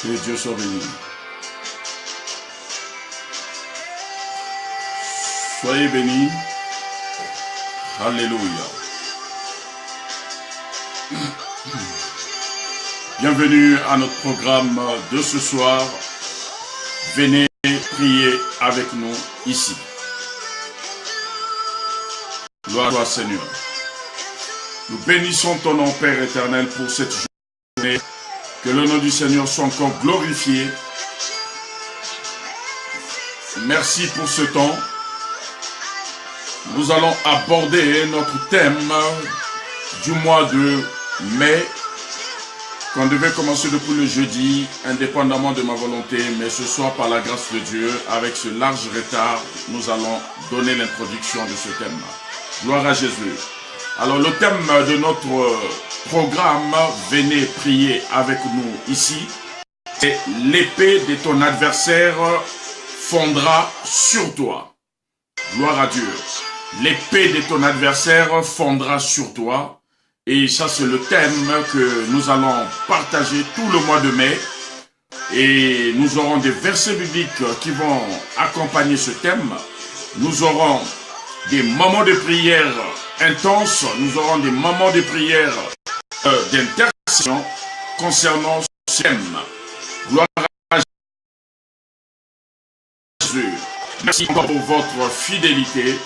Que Dieu soit béni. Soyez bénis. Alléluia. Bienvenue à notre programme de ce soir. Venez prier avec nous ici. Gloire à toi, Seigneur. Nous bénissons ton nom, Père éternel, pour cette journée. Que le nom du Seigneur soit encore glorifié. Merci pour ce temps. Nous allons aborder notre thème du mois de mai, qu'on devait commencer depuis le jeudi, indépendamment de ma volonté, mais ce soir, par la grâce de Dieu, avec ce large retard, nous allons donner l'introduction de ce thème. Gloire à Jésus. Alors, le thème de notre programme, venez prier avec nous ici, c'est l'épée de ton adversaire fondra sur toi. Gloire à Dieu. L'épée de ton adversaire fondra sur toi. Et ça, c'est le thème que nous allons partager tout le mois de mai. Et nous aurons des versets bibliques qui vont accompagner ce thème. Nous aurons des moments de prière intenses. Nous aurons des moments de prière d'intercession concernant ce thème. Gloire à Jésus. Merci encore pour votre fidélité.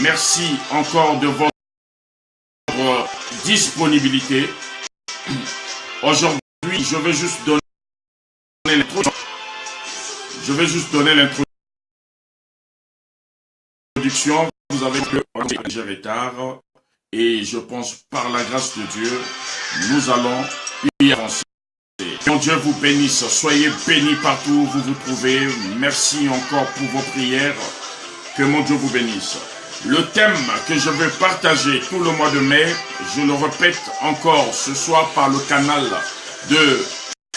Merci encore de votre disponibilité. Aujourd'hui, je vais juste donner l'introduction. Vous avez que j'ai retard et je pense par la grâce de Dieu, nous allons y avancer. Que mon Dieu vous bénisse. Soyez bénis partout où vous vous trouvez. Merci encore pour vos prières. Que mon Dieu vous bénisse. Le thème que je vais partager tout le mois de mai, je le répète encore ce soir par le canal de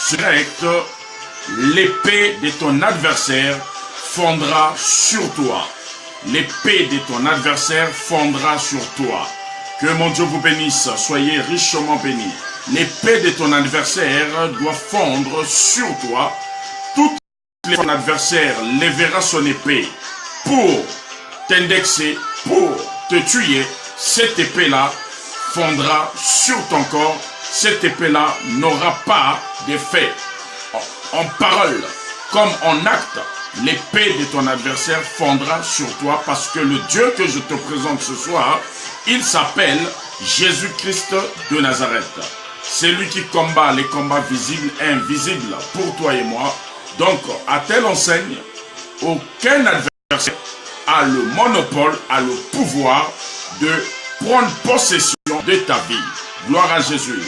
direct, l'épée de ton adversaire fondra sur toi. L'épée de ton adversaire fondra sur toi. Que mon Dieu vous bénisse, soyez richement bénis. L'épée de ton adversaire doit fondre sur toi. Tout ton adversaire lèvera son épée pour t'indexer, pour te tuer. Cette épée-là fondra sur ton corps. Cette épée-là n'aura pas d'effet. En parole comme en acte, l'épée de ton adversaire fondra sur toi parce que le Dieu que je te présente ce soir, il s'appelle Jésus-Christ de Nazareth. C'est lui qui combat les combats visibles et invisibles pour toi et moi. Donc, à telle enseigne, aucun adversaire a le monopole, a le pouvoir de prendre possession de ta vie. Gloire à Jésus.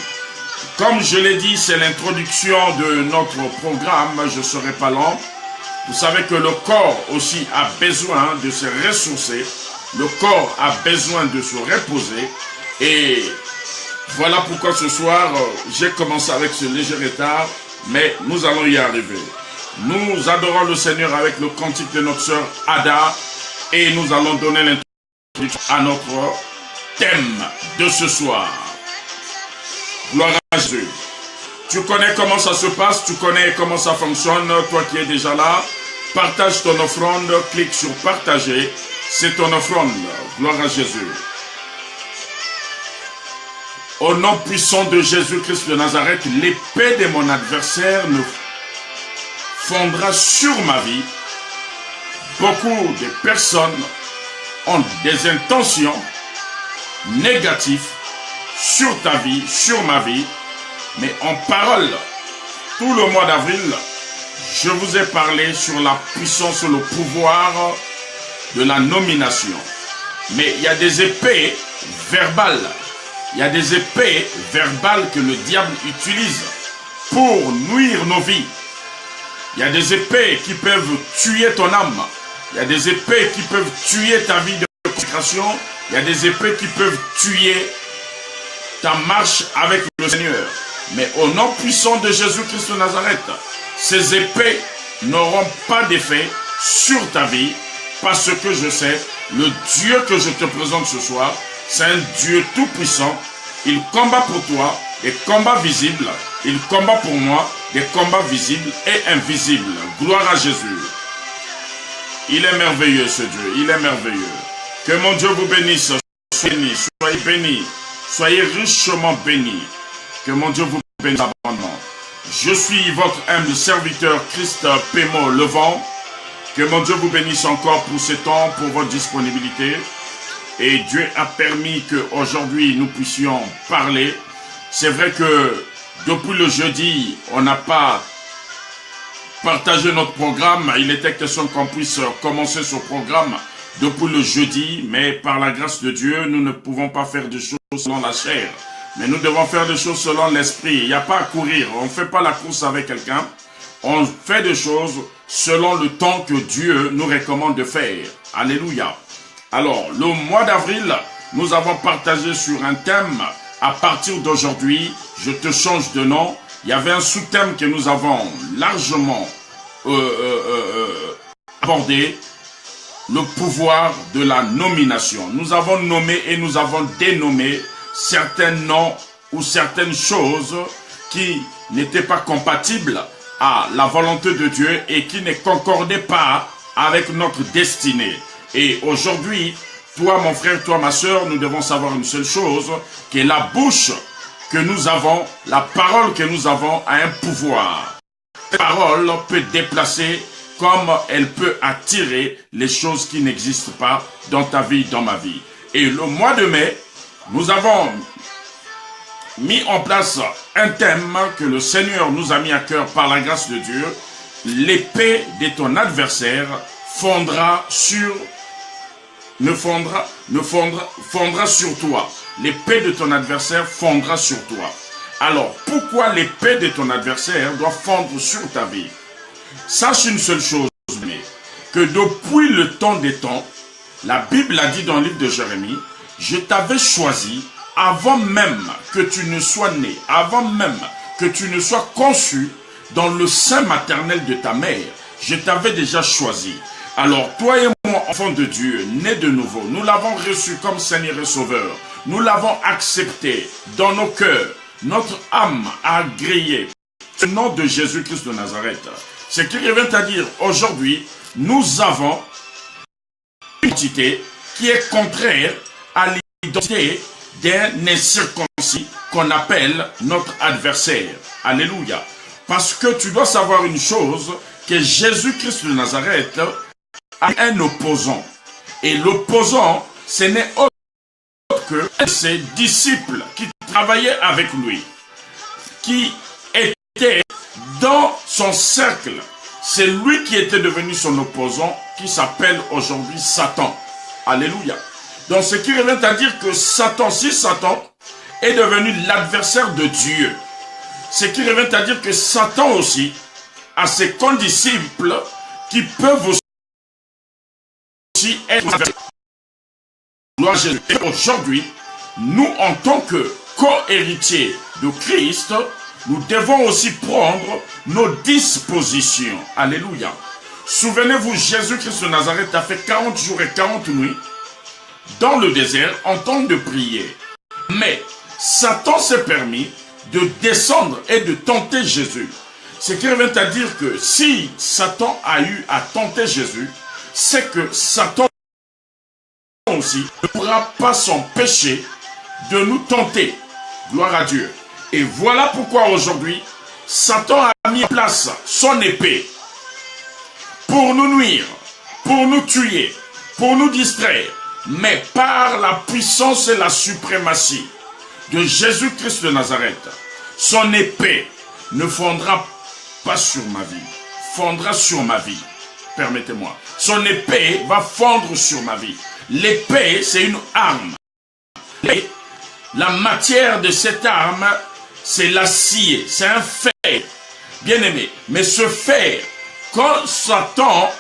Comme je l'ai dit, c'est l'introduction de notre programme, je ne serai pas lent. Vous savez que le corps aussi a besoin de se ressourcer. Le corps a besoin de se reposer. Et voilà pourquoi ce soir, j'ai commencé avec ce léger retard, mais nous allons y arriver. Nous adorons le Seigneur avec le cantique de notre sœur Ada. Et nous allons donner l'introduction à notre thème de ce soir. Gloire à Jésus. Tu connais comment ça se passe, tu connais comment ça fonctionne, toi qui es déjà là. Partage ton offrande, clique sur partager, c'est ton offrande. Gloire à Jésus. Au nom puissant de Jésus-Christ de Nazareth, l'épée de mon adversaire ne fondra sur ma vie. Beaucoup de personnes ont des intentions négatives sur ta vie, sur ma vie. Mais en parole, tout le mois d'avril, je vous ai parlé sur la puissance, le pouvoir de la nomination. Mais il y a des épées verbales. Il y a des épées verbales que le diable utilise pour nuire nos vies. Il y a des épées qui peuvent tuer ton âme. Il y a des épées qui peuvent tuer ta vie de consécration. Il y a des épées qui peuvent tuer ta marche avec le Seigneur. Mais au nom puissant de Jésus-Christ de Nazareth, ces épées n'auront pas d'effet sur ta vie parce que je sais, le Dieu que je te présente ce soir, c'est un Dieu tout-puissant. Il combat pour toi, des combats visibles. Il combat pour moi des combats visibles et invisibles. Gloire à Jésus. Il est merveilleux ce Dieu, il est merveilleux. Que mon Dieu vous bénisse, soyez bénis, soyez richement bénis. Que mon Dieu vous bénisse abondamment. Je suis votre humble serviteur Christ Pémo Levant. Que mon Dieu vous bénisse encore pour ce temps, pour votre disponibilité. Et Dieu a permis qu'aujourd'hui nous puissions parler. C'est vrai que depuis le jeudi, on n'a pas partagé notre programme. Il était question qu'on puisse commencer ce programme depuis le jeudi. Mais par la grâce de Dieu, nous ne pouvons pas faire des choses selon la chair. Mais nous devons faire des choses selon l'esprit. Il n'y a pas à courir. On ne fait pas la course avec quelqu'un. On fait des choses selon le temps que Dieu nous recommande de faire. Alléluia. Alors, le mois d'avril, nous avons partagé sur un thème. À partir d'aujourd'hui, je te change de nom. Il y avait un sous-thème que nous avons largement abordé. Le pouvoir de la nomination. Nous avons nommé et nous avons dénommé certains noms ou certaines choses qui n'étaient pas compatibles à la volonté de Dieu et qui ne concordaient pas avec notre destinée. Et aujourd'hui, toi mon frère, toi ma soeur, nous devons savoir une seule chose, que la bouche que nous avons, la parole que nous avons a un pouvoir. La parole peut déplacer comme elle peut attirer les choses qui n'existent pas dans ta vie, dans ma vie. Et le mois de mai, nous avons mis en place un thème que le Seigneur nous a mis à cœur par la grâce de Dieu. L'épée de ton adversaire fondra sur toi. L'épée de ton adversaire fondra sur toi. Alors, pourquoi l'épée de ton adversaire doit fondre sur ta vie? Sache une seule chose, que depuis le temps des temps, la Bible a dit dans le livre de Jérémie, je t'avais choisi avant même que tu ne sois né, avant même que tu ne sois conçu dans le sein maternel de ta mère. Je t'avais déjà choisi. Alors, toi et moi, enfants de Dieu, nés de nouveau, nous l'avons reçu comme Seigneur et Sauveur. Nous l'avons accepté dans nos cœurs. Notre âme a agréé le nom de Jésus-Christ de Nazareth. Ce qui revient à dire, aujourd'hui, nous avons une identité qui est contraire à l'identité d'un incirconcis qu'on appelle notre adversaire. Alléluia. Parce que tu dois savoir une chose, que Jésus-Christ de Nazareth a un opposant. Et l'opposant, ce n'est autre que ses disciples qui travaillaient avec lui, qui étaient dans son cercle. C'est lui qui était devenu son opposant, qui s'appelle aujourd'hui Satan. Alléluia. Donc ce qui revient à dire que Satan, si Satan est devenu l'adversaire de Dieu, ce qui revient à dire que Satan aussi a ses condisciples qui peuvent aussi être adversaires. Et aujourd'hui, nous en tant que co-héritiers de Christ, nous devons aussi prendre nos dispositions. Alléluia. Souvenez-vous, Jésus-Christ de Nazareth a fait 40 jours et 40 nuits dans le désert en temps de prier. Mais Satan s'est permis de descendre et de tenter Jésus. Ce qui revient à dire que si Satan a eu à tenter Jésus, c'est que Satan aussi ne pourra pas s'empêcher de nous tenter. Gloire à Dieu. Et voilà pourquoi aujourd'hui, Satan a mis en place son épée pour nous nuire, pour nous tuer, pour nous distraire. Mais par la puissance et la suprématie de Jésus-Christ de Nazareth, son épée ne fondra pas sur ma vie, fondra sur ma vie. Permettez-moi. Son épée va fondre sur ma vie. L'épée, c'est une arme. Et la matière de cette arme, c'est l'acier, c'est un fer. Bien aimé. Mais ce fer, quand Satan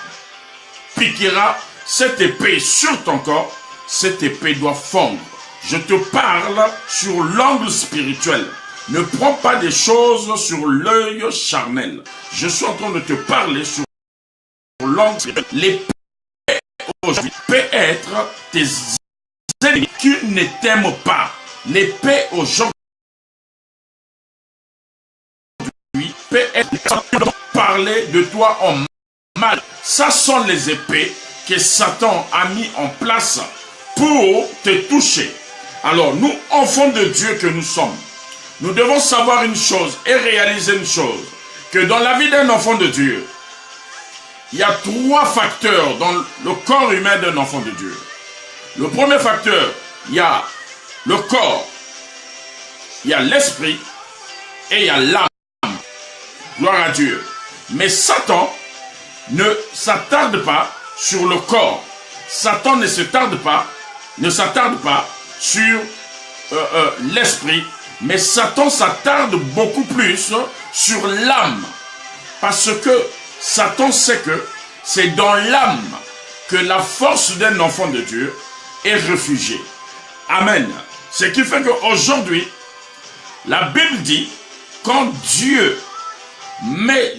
piquera cette épée sur ton corps, cette épée doit fondre. Je te parle sur l'angle spirituel. Ne prends pas des choses sur l'œil charnel. Je suis en train de te parler sur l'angle spirituel. L'épée aujourd'hui peut être tes ennemis qui ne t'aiment pas. L'épée aujourd'hui peut parler de toi en mal. Ça sont les épées que Satan a mis en place pour te toucher. Alors, nous, enfants de Dieu que nous sommes, nous devons savoir une chose et réaliser une chose, que dans la vie d'un enfant de Dieu, il y a 3 facteurs dans le corps humain d'un enfant de Dieu. Le premier facteur, il y a le corps, il y a l'esprit et il y a l'âme. Gloire à Dieu. Mais Satan ne s'attarde pas sur le corps. Satan ne s'attarde pas sur l'esprit, mais Satan s'attarde beaucoup plus sur l'âme. Parce que Satan sait que c'est dans l'âme que la force d'un enfant de Dieu est réfugiée. Amen. Ce qui fait qu'aujourd'hui, la Bible dit, quand Dieu met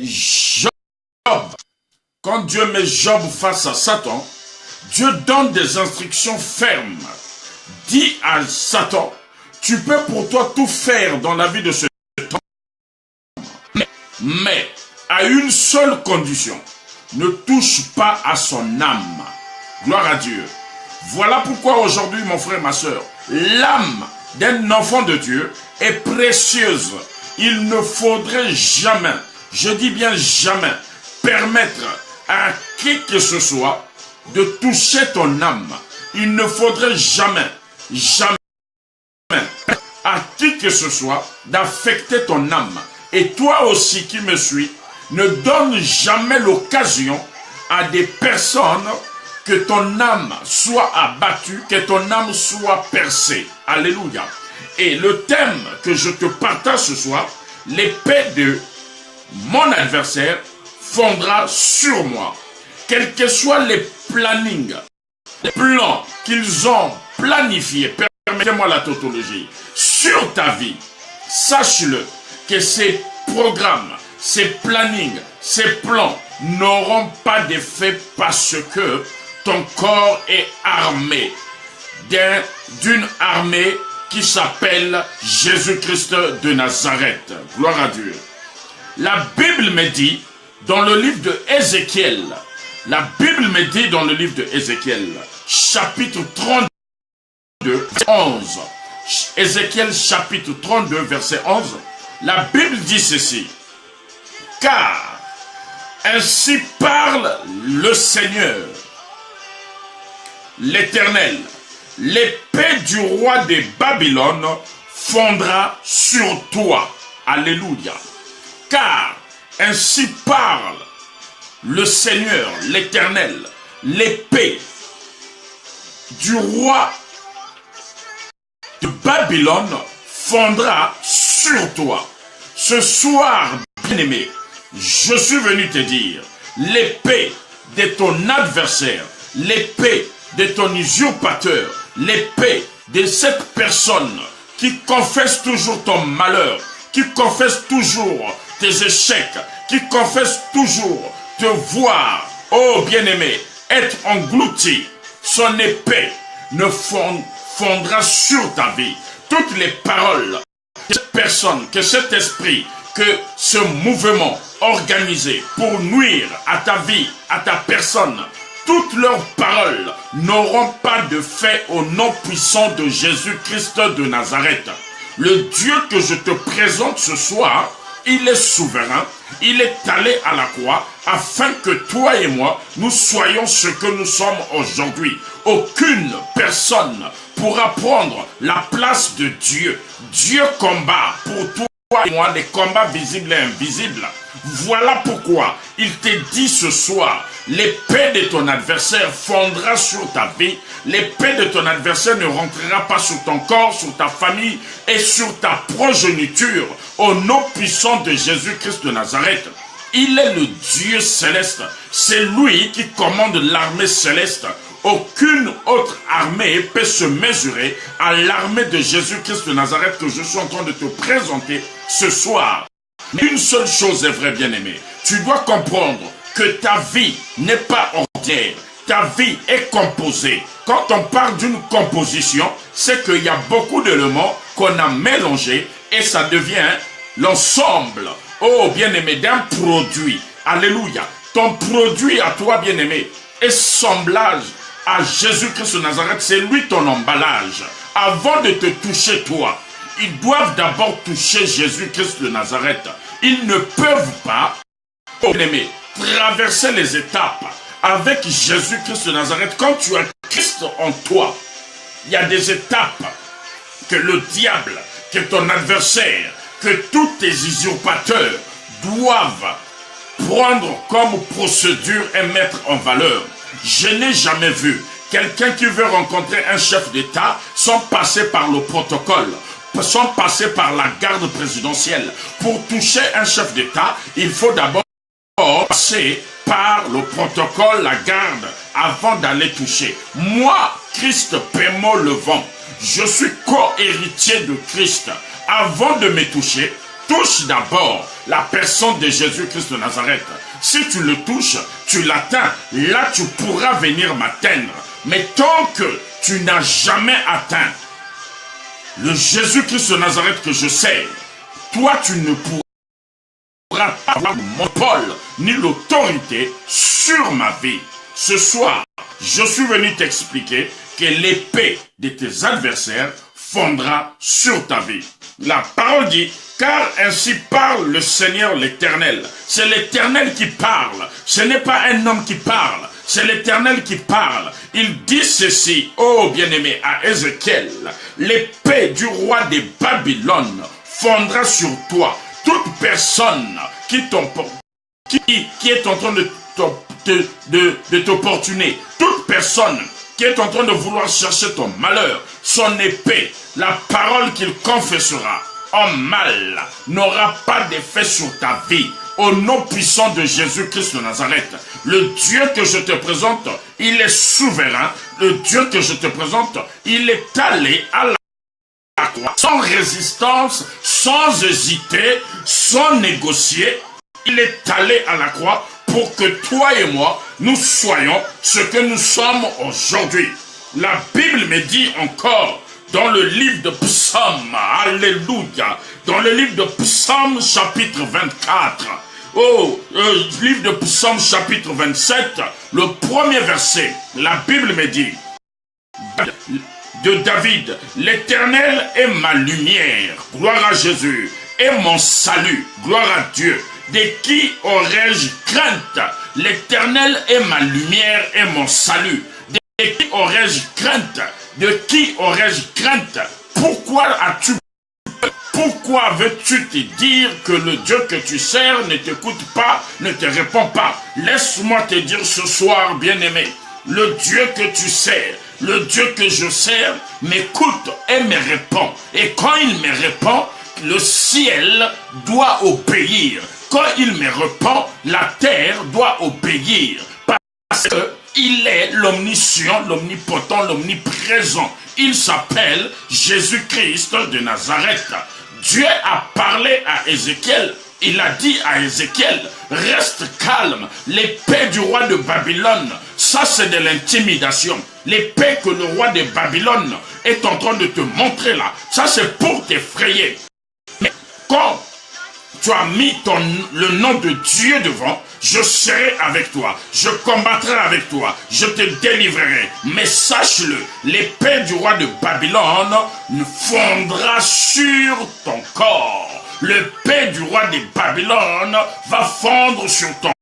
Job face à Satan, Dieu donne des instructions fermes. Dit à Satan, tu peux pour toi tout faire dans la vie de ce temps, mais à une seule condition, ne touche pas à son âme. Gloire à Dieu. Voilà pourquoi aujourd'hui, mon frère, ma soeur, l'âme d'un enfant de Dieu est précieuse. Il ne faudrait jamais, je dis bien jamais, permettre à qui que ce soit de toucher ton âme. Il ne faudrait jamais à qui que ce soit d'affecter ton âme. Et toi aussi qui me suis, ne donne jamais l'occasion à des personnes que ton âme soit abattue, que ton âme soit percée. Alléluia. Et le thème que je te partage ce soir, l'épée de mon adversaire fondra sur moi. Quels que soient les plannings, les plans qu'ils ont planifiés, permettez-moi la tautologie, sur ta vie, sache-le que ces programmes, ces plannings, ces plans n'auront pas d'effet parce que ton corps est armé d'une armée qui s'appelle Jésus-Christ de Nazareth. Gloire à Dieu. La Bible me dit dans le livre de Ézéchiel, chapitre 32, 11. Ézéchiel chapitre 32, verset 11. La Bible dit ceci. Car ainsi parle le Seigneur, l'Éternel. L'épée du roi de Babylone fondra sur toi. Alléluia. Car ainsi parle le Seigneur, l'Éternel. L'épée du roi de Babylone fondra sur toi. Ce soir, bien-aimé, je suis venu te dire, l'épée de ton adversaire, l'épée de ton usurpateur, l'épée de cette personne qui confesse toujours ton malheur, qui confesse toujours tes échecs, qui confesse toujours te voir, oh bien-aimé, être englouti. Son épée ne fondra sur ta vie. Toutes les paroles de cette personne, que cet esprit, que ce mouvement organisé pour nuire à ta vie, à ta personne, toutes leurs paroles n'auront pas de fait au nom puissant de Jésus-Christ de Nazareth. Le Dieu que je te présente ce soir, il est souverain, il est allé à la croix afin que toi et moi, nous soyons ce que nous sommes aujourd'hui. Aucune personne pourra prendre la place de Dieu. Dieu combat pour toi et moi des combats visibles et invisibles. Voilà pourquoi il te dit ce soir, l'épée de ton adversaire fondra sur ta vie. L'épée de ton adversaire ne rentrera pas sur ton corps, sur ta famille et sur ta progéniture. Au nom puissant de Jésus-Christ de Nazareth. Il est le Dieu céleste. C'est lui qui commande l'armée céleste. Aucune autre armée peut se mesurer à l'armée de Jésus-Christ de Nazareth que je suis en train de te présenter ce soir. Mais une seule chose est vraie, bien-aimé. Tu dois comprendre que ta vie n'est pas ordinaire. Ta vie est composée. Quand on parle d'une composition, c'est qu'il y a beaucoup d'éléments qu'on a mélangés et ça devient l'ensemble oh bien-aimé, d'un produit. Alléluia. Ton produit à toi, bien-aimé, est semblable à Jésus-Christ de Nazareth. C'est lui ton emballage. Avant de te toucher, toi, ils doivent d'abord toucher Jésus-Christ de Nazareth. Ils ne peuvent pas, oh bien-aimé, traverser les étapes avec Jésus-Christ de Nazareth. Quand tu as Christ en toi, il y a des étapes que le diable, que ton adversaire, que tous tes usurpateurs doivent prendre comme procédure et mettre en valeur. Je n'ai jamais vu quelqu'un qui veut rencontrer un chef d'État sans passer par le protocole, sans passer par la garde présidentielle. Pour toucher un chef d'État, il faut d'abord passer par le protocole, la garde, avant d'aller toucher. Moi, Christ Pémo Levant, je suis co-héritier de Christ. Avant de me toucher, touche d'abord la personne de Jésus-Christ de Nazareth. Si tu le touches, tu l'atteins. Là, tu pourras venir m'atteindre. Mais tant que tu n'as jamais atteint le Jésus-Christ de Nazareth que je sais, toi, tu ne pourras pas avoir le monopole ni l'autorité sur ma vie. Ce soir, je suis venu t'expliquer que l'épée de tes adversaires fondra sur ta vie. La parole dit, car ainsi parle le Seigneur l'Éternel. C'est l'Éternel qui parle. Ce n'est pas un homme qui parle. C'est l'Éternel qui parle. Il dit ceci, oh bien-aimé, à Ézéchiel. L'épée du roi de Babylone fondra sur toi. Toute personne qui est en train de t'opportuner, toute personne qui est en train de vouloir chercher ton malheur, son épée, la parole qu'il confessera en mal, n'aura pas d'effet sur ta vie. Au nom puissant de Jésus-Christ de Nazareth, le Dieu que je te présente, il est souverain. Le Dieu que je te présente, il est allé à la croix, sans résistance, sans hésiter, sans négocier. Il est allé à la croix pour que toi et moi, nous soyons ce que nous sommes aujourd'hui. La Bible me dit encore, dans le livre de Psaume, alléluia, dans le livre de Psaume chapitre 24, livre de Psaume chapitre 27, le premier verset, la Bible me dit, de David, l'Éternel est ma lumière, gloire à Jésus, et mon salut, gloire à Dieu. De qui aurais-je crainte? L'Éternel est ma lumière et mon salut. De qui aurais-je crainte? De qui aurais-je crainte? Pourquoi veux-tu te dire que le Dieu que tu sers ne t'écoute pas, ne te répond pas? Laisse-moi te dire ce soir, bien-aimé, le Dieu que tu sers, le Dieu que je sers, m'écoute et me répond. Et quand il me répond, le ciel doit obéir. Quand il me répond, la terre doit obéir. Parce qu'il est l'omniscient, l'omnipotent, l'omniprésent. Il s'appelle Jésus-Christ de Nazareth. Dieu a parlé à Ézéchiel. Il a dit à Ézéchiel, reste calme. L'épée du roi de Babylone, ça c'est de l'intimidation. L'épée que le roi de Babylone est en train de te montrer là, ça c'est pour t'effrayer. Mais quand tu as mis le nom de Dieu devant, je serai avec toi, je combattrai avec toi, je te délivrerai. Mais sache-le, l'épée du roi de Babylone fondra sur ton corps. L'épée du roi de Babylone va fondre sur ton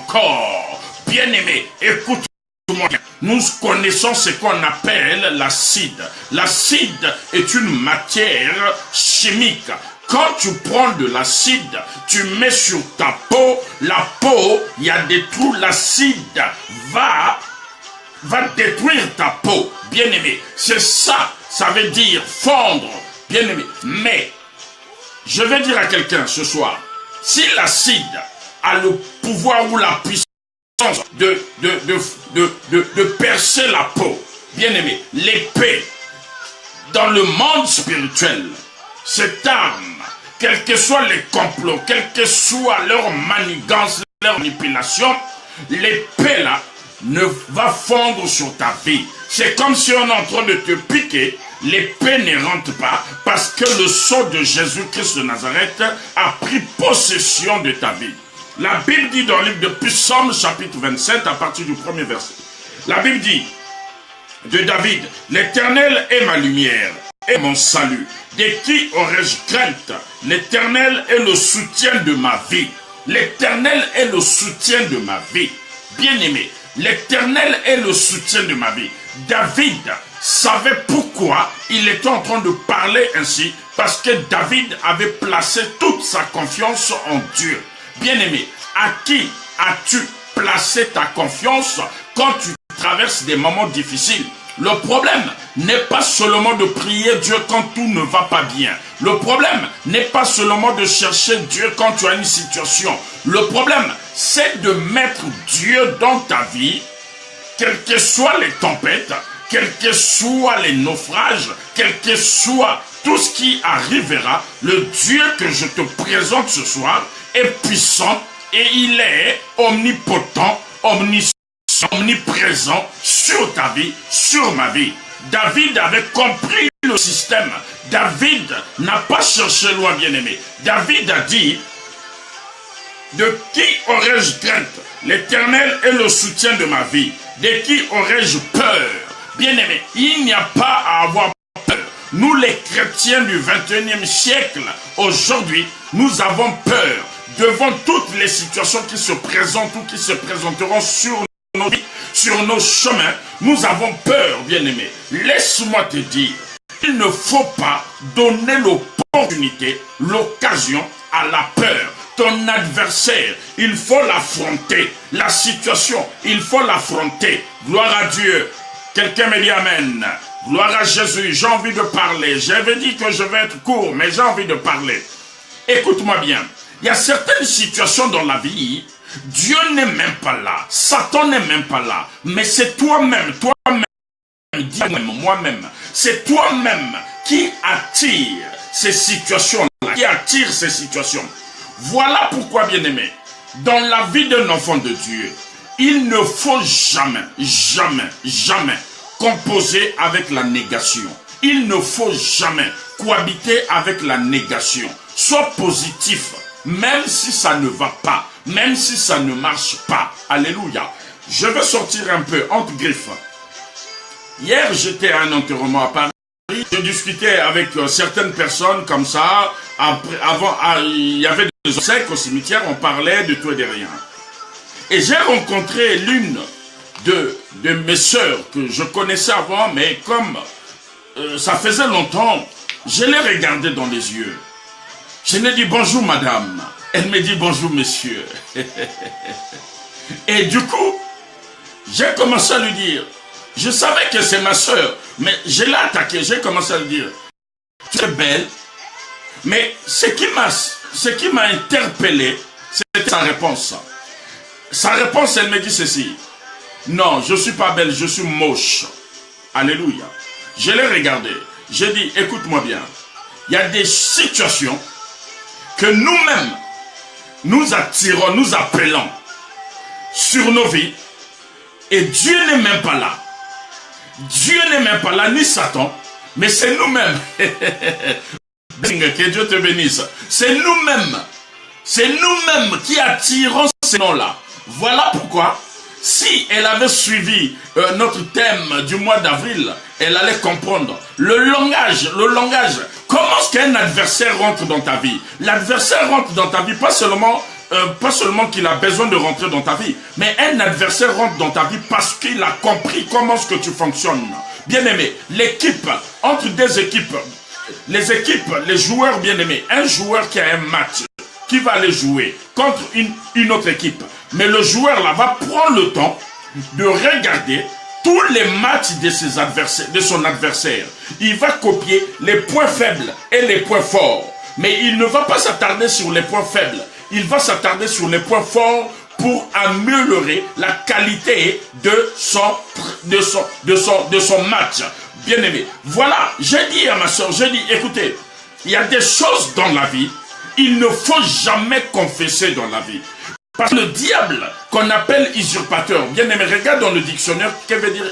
corps. Bien-aimé, écoute-moi. Nous connaissons ce qu'on appelle l'acide. L'acide est une matière chimique. Quand tu prends de l'acide, tu mets sur ta peau, la peau, il y a des trous, l'acide va détruire ta peau, bien-aimé. C'est ça, ça veut dire fondre, bien-aimé. Mais, je vais dire à quelqu'un ce soir, si l'acide a le pouvoir ou la puissance de percer la peau, bien-aimé, l'épée, dans le monde spirituel, cette arme, quels que soient les complots, quelle que soit leur manigance, leur manipulation, l'épée là ne va fondre sur ta vie. C'est comme si on est en train de te piquer l'épée ne rentre pas parce que le sceau de Jésus-Christ de Nazareth a pris possession de ta vie. La Bible dit dans le livre de Psaume chapitre 27 à partir du premier verset. La Bible dit de David, l'Éternel est ma lumière et mon salut. De qui aurais-je crainte? L'Éternel est le soutien de ma vie. L'Éternel est le soutien de ma vie. Bien-aimé, l'Éternel est le soutien de ma vie. David savait pourquoi il était en train de parler ainsi, parce que David avait placé toute sa confiance en Dieu. Bien-aimé, à qui as-tu placé ta confiance quand tu traverses des moments difficiles? Le problème n'est pas seulement de prier Dieu quand tout ne va pas bien. Le problème n'est pas seulement de chercher Dieu quand tu as une situation. Le problème, c'est de mettre Dieu dans ta vie, quelles que soient les tempêtes, quels que soient les naufrages, quel que soit tout ce qui arrivera. Le Dieu que je te présente ce soir est puissant et il est omnipotent, omniprésent sur ta vie, sur ma vie. David avait compris le système. David n'a pas cherché loin, bien-aimé. David a dit, de qui aurais-je crainte? L'Éternel est le soutien de ma vie. De qui aurais-je peur? Bien-aimé, il n'y a pas à avoir peur. Nous, les chrétiens du 21e siècle, aujourd'hui, nous avons peur devant toutes les situations qui se présentent ou qui se présenteront sur nos vies, sur nos chemins. Nous avons peur, bien-aimé. Laisse-moi te dire, il ne faut pas donner l'opportunité, l'occasion à la peur. Ton adversaire, il faut l'affronter. La situation, il faut l'affronter. Gloire à Dieu. Quelqu'un me dit Amen. Gloire à Jésus. J'ai envie de parler. J'avais dit que je vais être court, mais j'ai envie de parler. Écoute-moi bien. Il y a certaines situations dans la vie, Dieu n'est même pas là. Satan n'est même pas là. Mais c'est toi-même, dis-moi, moi-même. C'est toi-même qui attire ces situations-là, qui attire ces situations. Voilà pourquoi, bien-aimé, dans la vie d'un enfant de Dieu, il ne faut jamais, jamais, jamais composer avec la négation. Il ne faut jamais cohabiter avec la négation. Sois positif, même si ça ne va pas, même si ça ne marche pas. Alléluia. Je vais sortir un peu entre griffes. Hier, j'étais à un enterrement à Paris. Je discutais avec certaines personnes comme ça. Avant, il y avait des obsèques au cimetière, on parlait de tout et de rien. Et j'ai rencontré l'une de mes sœurs que je connaissais avant, mais comme ça faisait longtemps, je l'ai regardée dans les yeux. Je lui ai dit bonjour madame. Elle me dit bonjour monsieur. Et du coup, j'ai commencé à lui dire, je savais que c'est ma sœur, mais je l'ai attaqué, j'ai commencé à lui dire, tu es belle, mais ce qui m'a interpellé, c'était sa réponse. Sa réponse, elle me dit ceci, non, je ne suis pas belle, je suis moche. Alléluia. Je l'ai regardé, j'ai dit, écoute-moi bien, il y a des situations que nous-mêmes, nous attirons, nous appelons sur nos vies, et Dieu n'est même pas là. Dieu n'est même pas là, ni Satan, mais c'est nous-mêmes. Que Dieu te bénisse. C'est nous-mêmes qui attirons ces noms-là. Voilà pourquoi, si elle avait suivi notre thème du mois d'avril, elle allait comprendre. Le langage, comment est-ce qu'un adversaire rentre dans ta vie? L'adversaire rentre dans ta vie pas seulement qu'il a besoin de rentrer dans ta vie, mais un adversaire rentre dans ta vie parce qu'il a compris comment est-ce que tu fonctionnes. Bien-aimé, l'équipe, entre deux équipes, les joueurs bien-aimés, un joueur qui a un match, qui va aller jouer contre une autre équipe, mais le joueur là va prendre le temps de regarder tous les matchs de son adversaire. Il va copier les points faibles et les points forts, mais il ne va pas s'attarder sur les points faibles. Il va s'attarder sur les points forts pour améliorer la qualité de son match. Bien-aimé, voilà, j'ai dit à ma soeur, j'ai dit, écoutez, il y a des choses dans la vie, il ne faut jamais confesser dans la vie. Parce que le diable, qu'on appelle usurpateur, bien aimé, regarde dans le dictionnaire, qu'est-ce que veut dire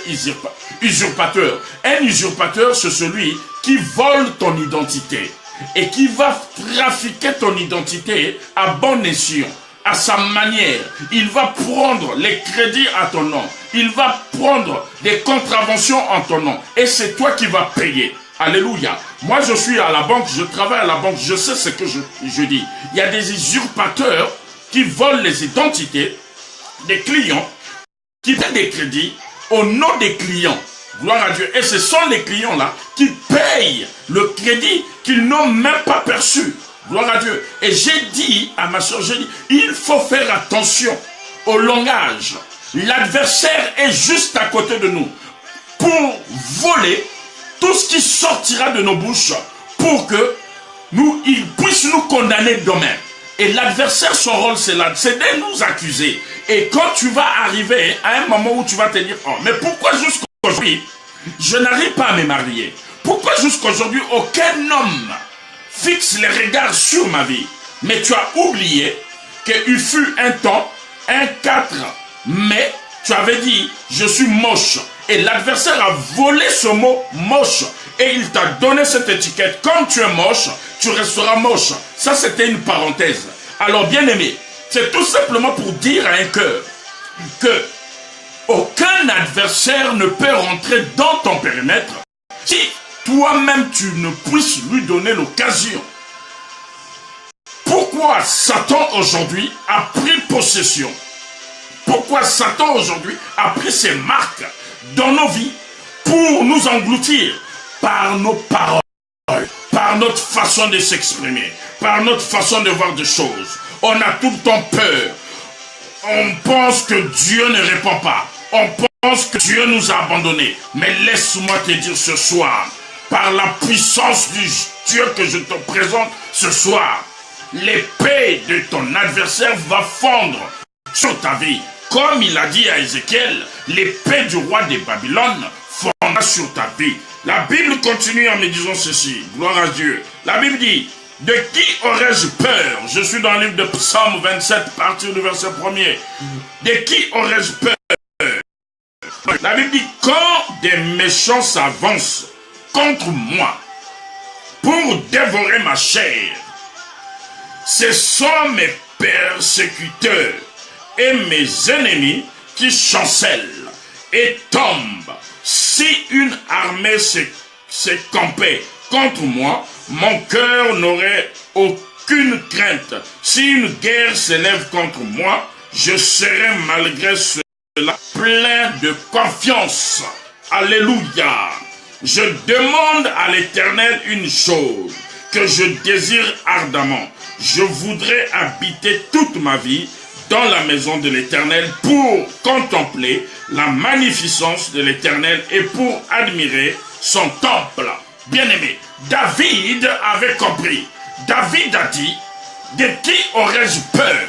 usurpateur? Un usurpateur, c'est celui qui vole ton identité et qui va trafiquer ton identité à bon escient, à sa manière. Il va prendre les crédits à ton nom. Il va prendre des contraventions en ton nom. Et c'est toi qui vas payer. Alléluia. Moi, je suis à la banque, je travaille à la banque, je sais ce que je dis. Il y a des usurpateurs qui volent les identités des clients, qui donnent des crédits au nom des clients. Gloire à Dieu. Et ce sont les clients-là qui payent le crédit qu'ils n'ont même pas perçu. Gloire à Dieu. Et j'ai dit à ma soeur, j'ai dit, il faut faire attention au langage. L'adversaire est juste à côté de nous pour voler tout ce qui sortira de nos bouches pour que il puisse nous condamner demain. Et l'adversaire, son rôle, c'est de nous accuser. Et quand tu vas arriver à un moment où tu vas te dire, oh, mais pourquoi jusqu'aujourd'hui, je n'arrive pas à me marier? Pourquoi jusqu'aujourd'hui, aucun homme fixe les regards sur ma vie? Mais tu as oublié qu'il fut un temps, un 4 mai, tu avais dit, je suis moche. Et l'adversaire a volé ce mot moche. Et il t'a donné cette étiquette. Comme tu es moche, tu resteras moche. Ça, c'était une parenthèse. Alors, bien aimé, c'est tout simplement pour dire à un cœur que aucun adversaire ne peut rentrer dans ton périmètre si toi-même tu ne puisses lui donner l'occasion. Pourquoi Satan aujourd'hui a pris possession? Pourquoi Satan aujourd'hui a pris ses marques dans nos vies pour nous engloutir par nos paroles, par notre façon de s'exprimer, par notre façon de voir des choses? On a tout le temps peur. On pense que Dieu ne répond pas. On pense que Dieu nous a abandonnés. Mais laisse-moi te dire ce soir, par la puissance du Dieu que je te présente ce soir, l'épée de ton adversaire va fondre sur ta vie. Comme il a dit à Ézéchiel, l'épée du roi de Babylone fondra sur ta vie. La Bible continue en me disant ceci. Gloire à Dieu. La Bible dit, de qui aurais-je peur? Je suis dans le livre de Psaume 27, partir du verset 1er. De qui aurais-je peur? La Bible dit, quand des méchants s'avancent contre moi pour dévorer ma chair, ce sont mes persécuteurs et mes ennemis qui chancellent et tombent. Si une armée s'est campée contre moi, mon cœur n'aurait aucune crainte. Si une guerre s'élève contre moi, je serai malgré cela plein de confiance. Alléluia. Je demande à l'Éternel une chose que je désire ardemment. Je voudrais habiter toute ma vie dans la maison de l'Éternel pour contempler la magnificence de l'Éternel et pour admirer son temple. Bien-aimé, David avait compris. David a dit, de qui aurais-je peur?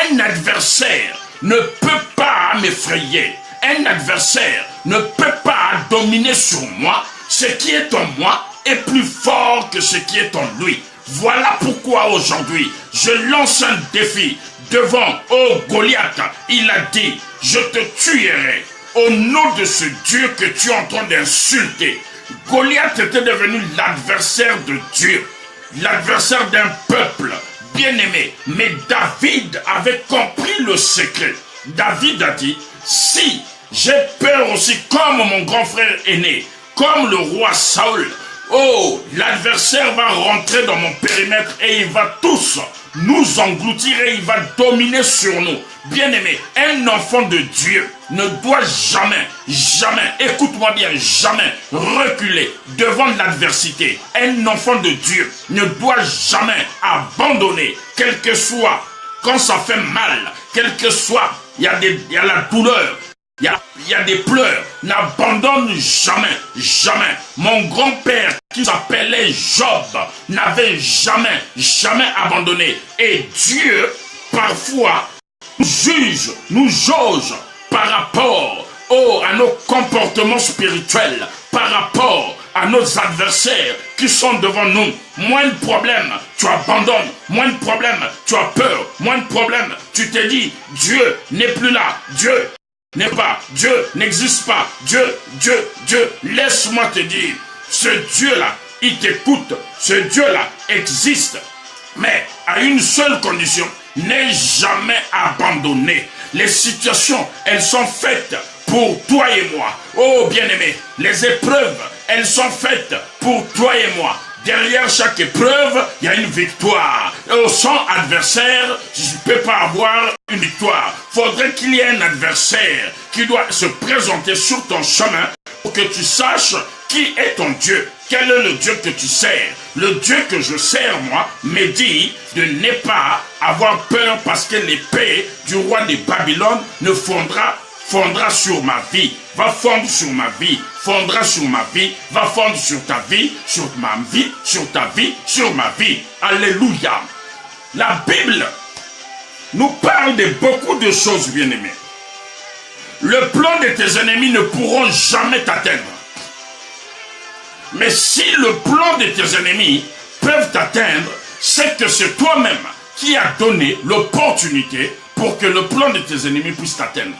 Un adversaire ne peut pas m'effrayer. Un adversaire ne peut pas dominer sur moi. Ce qui est en moi est plus fort que ce qui est en lui. Voilà pourquoi aujourd'hui, je lance un défi devant Goliath. Il a dit, je te tuerai au nom de ce Dieu que tu es en train d'insulter. Goliath était devenu l'adversaire de Dieu, l'adversaire d'un peuple bien-aimé. Mais David avait compris le secret. David a dit, si j'ai peur aussi comme mon grand frère aîné, comme le roi Saül, oh, l'adversaire va rentrer dans mon périmètre et il va tous nous engloutir et il va dominer sur nous. Bien-aimé, un enfant de Dieu ne doit jamais, écoute-moi bien, jamais reculer devant l'adversité. Un enfant de Dieu ne doit jamais abandonner, quel que soit, quand ça fait mal, quel que soit, il y a la douleur, il y a des pleurs. N'abandonne jamais. Mon grand-père qui s'appelait Job n'avait jamais abandonné. Et Dieu, parfois, nous jauge par rapport à nos comportements spirituels, par rapport à nos adversaires qui sont devant nous. Moins de problèmes, tu abandonnes. Moins de problèmes, tu as peur. Moins de problèmes, tu te dis, Dieu n'est plus là. Dieu n'est pas. Dieu n'existe pas. Dieu. Laisse-moi te dire, ce Dieu-là, il t'écoute. Ce Dieu-là existe. Mais à une seule condition, n'aie jamais abandonné. Les situations, elles sont faites pour toi et moi. Oh bien-aimé, les épreuves, elles sont faites pour toi et moi. Derrière chaque épreuve, il y a une victoire. Et sans adversaire, je ne peux pas avoir une victoire. Faudrait qu'il y ait un adversaire qui doit se présenter sur ton chemin pour que tu saches qui est ton Dieu. Quel est le Dieu que tu sers? Le Dieu que je sers, moi, me dit de ne pas avoir peur parce que l'épée du roi de Babylone ne fondra sur ma vie, va fondre sur ma vie, fondra sur ma vie, va fondre sur ta vie, sur ma vie, sur ta vie, sur ma vie. Alléluia. La Bible nous parle de beaucoup de choses, bien-aimés. Le plan de tes ennemis ne pourront jamais t'atteindre. Mais si le plan de tes ennemis peuvent t'atteindre, c'est que c'est toi-même qui as donné l'opportunité pour que le plan de tes ennemis puisse t'atteindre.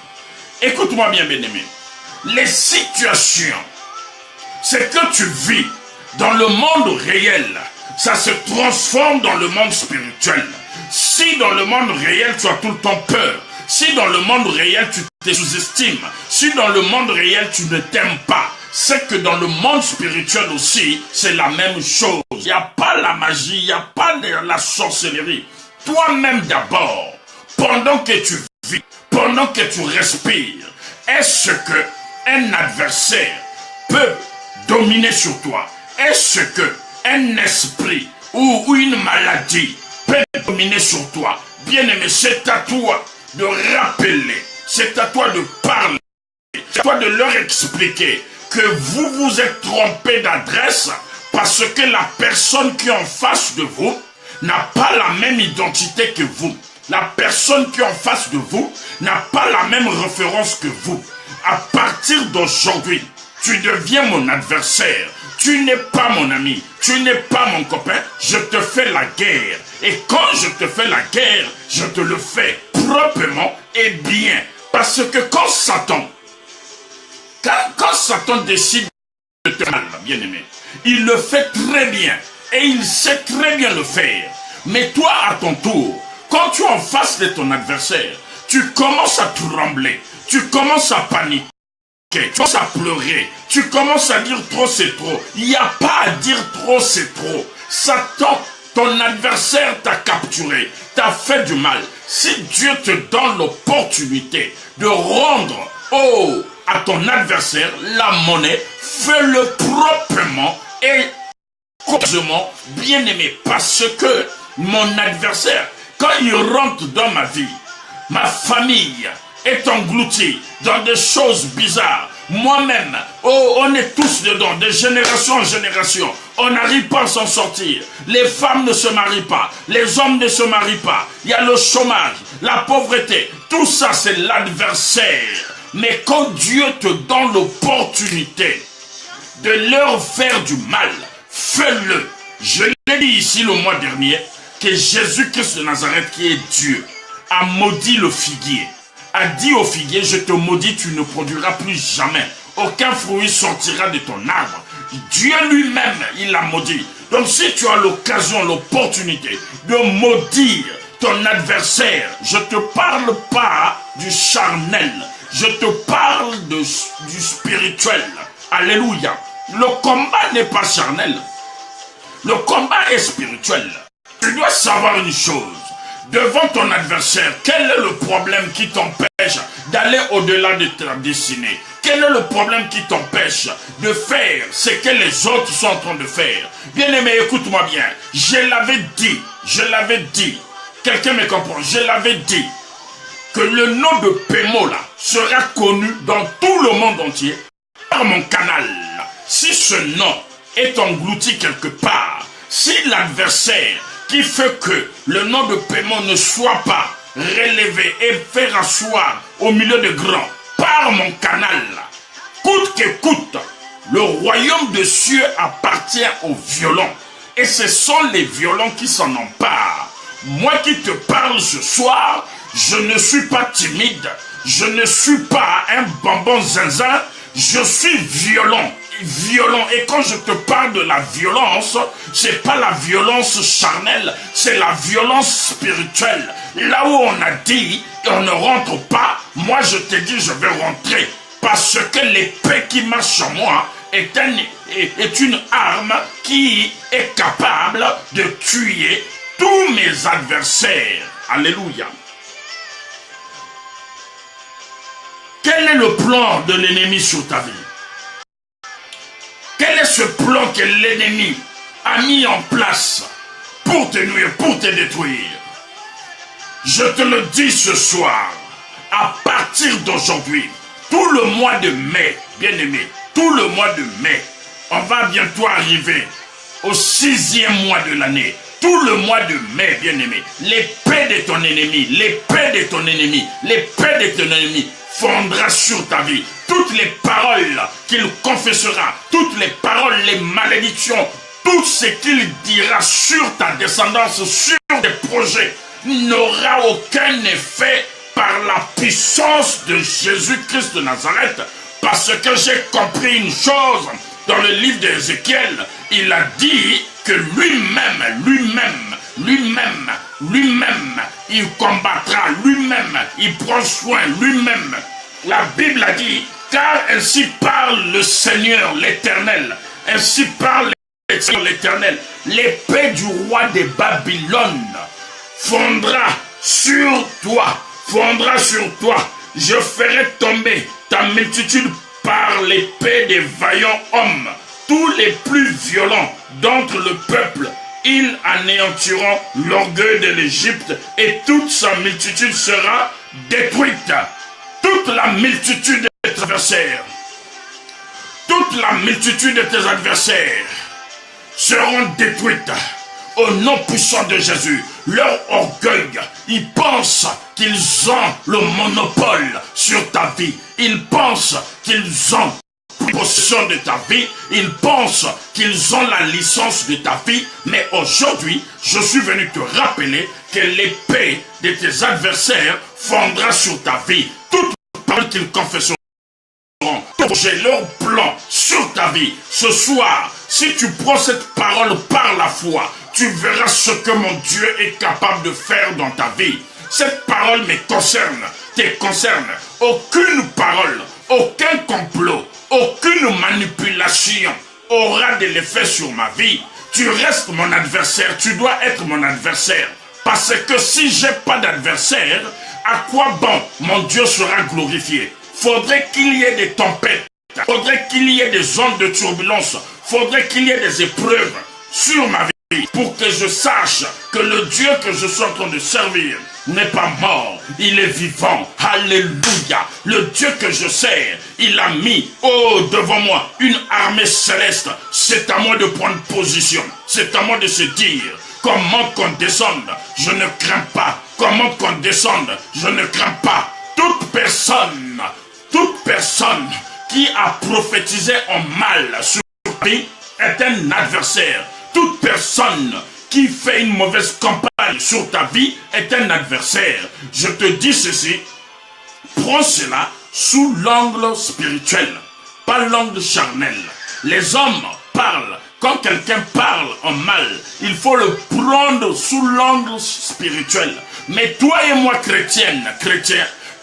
Écoute-moi bien, bien-aimé. Les situations, ce que tu vis dans le monde réel, ça se transforme dans le monde spirituel. Si dans le monde réel, tu as tout le temps peur, si dans le monde réel, tu te sous-estimes, si dans le monde réel, tu ne t'aimes pas, c'est que dans le monde spirituel aussi, c'est la même chose. Il n'y a pas la magie, il n'y a pas la sorcellerie. Toi-même d'abord, pendant que tu vis, pendant que tu respires, est-ce que un adversaire peut dominer sur toi? Est-ce que un esprit ou une maladie peut dominer sur toi? Bien-aimé, c'est à toi de rappeler, c'est à toi de parler, c'est à toi de leur expliquer que vous vous êtes trompé d'adresse parce que la personne qui est en face de vous n'a pas la même identité que vous. La personne qui est en face de vous n'a pas la même référence que vous. À partir d'aujourd'hui, tu deviens mon adversaire. Tu n'es pas mon ami. Tu n'es pas mon copain. Je te fais la guerre. Et quand je te fais la guerre, je te le fais proprement et bien. Parce que quand Satan décide de te mal, bien-aimé, il le fait très bien. Et il sait très bien le faire. Mais toi, à ton tour, quand tu es en face de ton adversaire, tu commences à trembler, tu commences à paniquer, tu commences à pleurer, tu commences à dire trop c'est trop. Il n'y a pas à dire trop c'est trop. Satan, ton adversaire t'a capturé, t'a fait du mal. Si Dieu te donne l'opportunité de rendre à ton adversaire la monnaie, fais-le proprement et correctement, bien aimé, parce que mon adversaire, quand il rentre dans ma vie, ma famille est engloutie dans des choses bizarres. Moi-même, on est tous dedans, de génération en génération. On n'arrive pas à s'en sortir. Les femmes ne se marient pas, les hommes ne se marient pas. Il y a le chômage, la pauvreté. Tout ça, c'est l'adversaire. Mais quand Dieu te donne l'opportunité de leur faire du mal, fais-le. Je l'ai dit ici le mois dernier, que Jésus-Christ de Nazareth, qui est Dieu, a maudit le figuier. A dit au figuier, je te maudis, tu ne produiras plus jamais. Aucun fruit sortira de ton arbre. Dieu lui-même, il l'a maudit. Donc si tu as l'occasion, l'opportunité de maudire ton adversaire, je ne te parle pas du charnel, je te parle du spirituel. Alléluia. Le combat n'est pas charnel. Le combat est spirituel. Tu dois savoir une chose. Devant ton adversaire, quel est le problème qui t'empêche d'aller au-delà de ta destinée? Quel est le problème qui t'empêche de faire ce que les autres sont en train de faire? Bien-aimé, écoute-moi bien. Je l'avais dit. Quelqu'un me comprend? Je l'avais dit que le nom de Pémo là sera connu dans tout le monde entier par mon canal. Si ce nom est englouti quelque part, si l'adversaire qui fait que le nom de Pémo ne soit pas relevé et fait rasseoir au milieu de grands par mon canal, coûte que coûte, Le royaume des cieux appartient aux violents. Et ce sont les violents qui s'en emparent. Moi qui te parle ce soir, je ne suis pas timide. Je ne suis pas un bonbon zinzin. Je suis violent. Violent. Et quand je te parle de la violence, c'est pas la violence charnelle, c'est la violence spirituelle. Là où on a dit, on ne rentre pas, moi je te dis, je vais rentrer. Parce que l'épée qui marche sur moi est une arme qui est capable de tuer tous mes adversaires. Alléluia. Quel est le plan de l'ennemi sur ta vie? Quel est ce plan que l'ennemi a mis en place pour te nuire, pour te détruire? Je te le dis ce soir, à partir d'aujourd'hui, tout le mois de mai, bien-aimé, tout le mois de mai, on va bientôt arriver au 6e mois de l'année. Tout le mois de mai, bien-aimé, l'épée de ton ennemi, l'épée de ton ennemi, l'épée de ton ennemi fondra sur ta vie. Toutes les paroles qu'il confessera, toutes les paroles, les malédictions, tout ce qu'il dira sur ta descendance, sur tes projets, n'aura aucun effet par la puissance de Jésus-Christ de Nazareth. Parce que j'ai compris une chose, dans le livre d'Ézéchiel, il a dit que lui-même, il combattra lui-même, il prend soin lui-même. La Bible a dit, car ainsi parle le Seigneur l'Éternel, ainsi parle le Seigneur l'Éternel, l'épée du roi de Babylone fondra sur toi, je ferai tomber ta multitude par l'épée des vaillants hommes, tous les plus violents d'entre le peuple. Ils anéantiront l'orgueil de l'Égypte et toute sa multitude sera détruite. Toute la multitude de tes adversaires, toute la multitude de tes adversaires seront détruites au nom puissant de Jésus. Leur orgueil, ils pensent qu'ils ont le monopole sur ta vie. Ils pensent qu'ils ont possession de ta vie, ils pensent qu'ils ont la licence de ta vie, mais aujourd'hui, je suis venu te rappeler que l'épée de tes adversaires fondra sur ta vie. Toute parole qu'ils confesseront, j'ai leur plan sur ta vie. Ce soir, si tu prends cette parole par la foi, tu verras ce que mon Dieu est capable de faire dans ta vie. Cette parole me concerne, te concerne. Aucune parole, aucun complot, aucune manipulation aura de l'effet sur ma vie. Tu restes mon adversaire, tu dois être mon adversaire. Parce que si j'ai pas d'adversaire, à quoi bon mon Dieu sera glorifié? Faudrait qu'il y ait des tempêtes, faudrait qu'il y ait des ondes de turbulence, faudrait qu'il y ait des épreuves sur ma vie pour que je sache que le Dieu que je suis en train de servir n'est pas mort, il est vivant. Alléluia. Le Dieu que je sers, il a mis devant moi une armée céleste. C'est à moi de prendre position, c'est à moi de se dire, comment qu'on descende, je ne crains pas. Comment qu'on descende, je ne crains pas. Toute personne qui a prophétisé en mal sur ta vie est un adversaire. Toute personne qui fait une mauvaise campagne sur ta vie est un adversaire. Je te dis ceci, prends cela sous l'angle spirituel, pas l'angle charnel. Les hommes parlent. Quand quelqu'un parle en mal, il faut le prendre sous l'angle spirituel. Mais toi et moi, chrétien,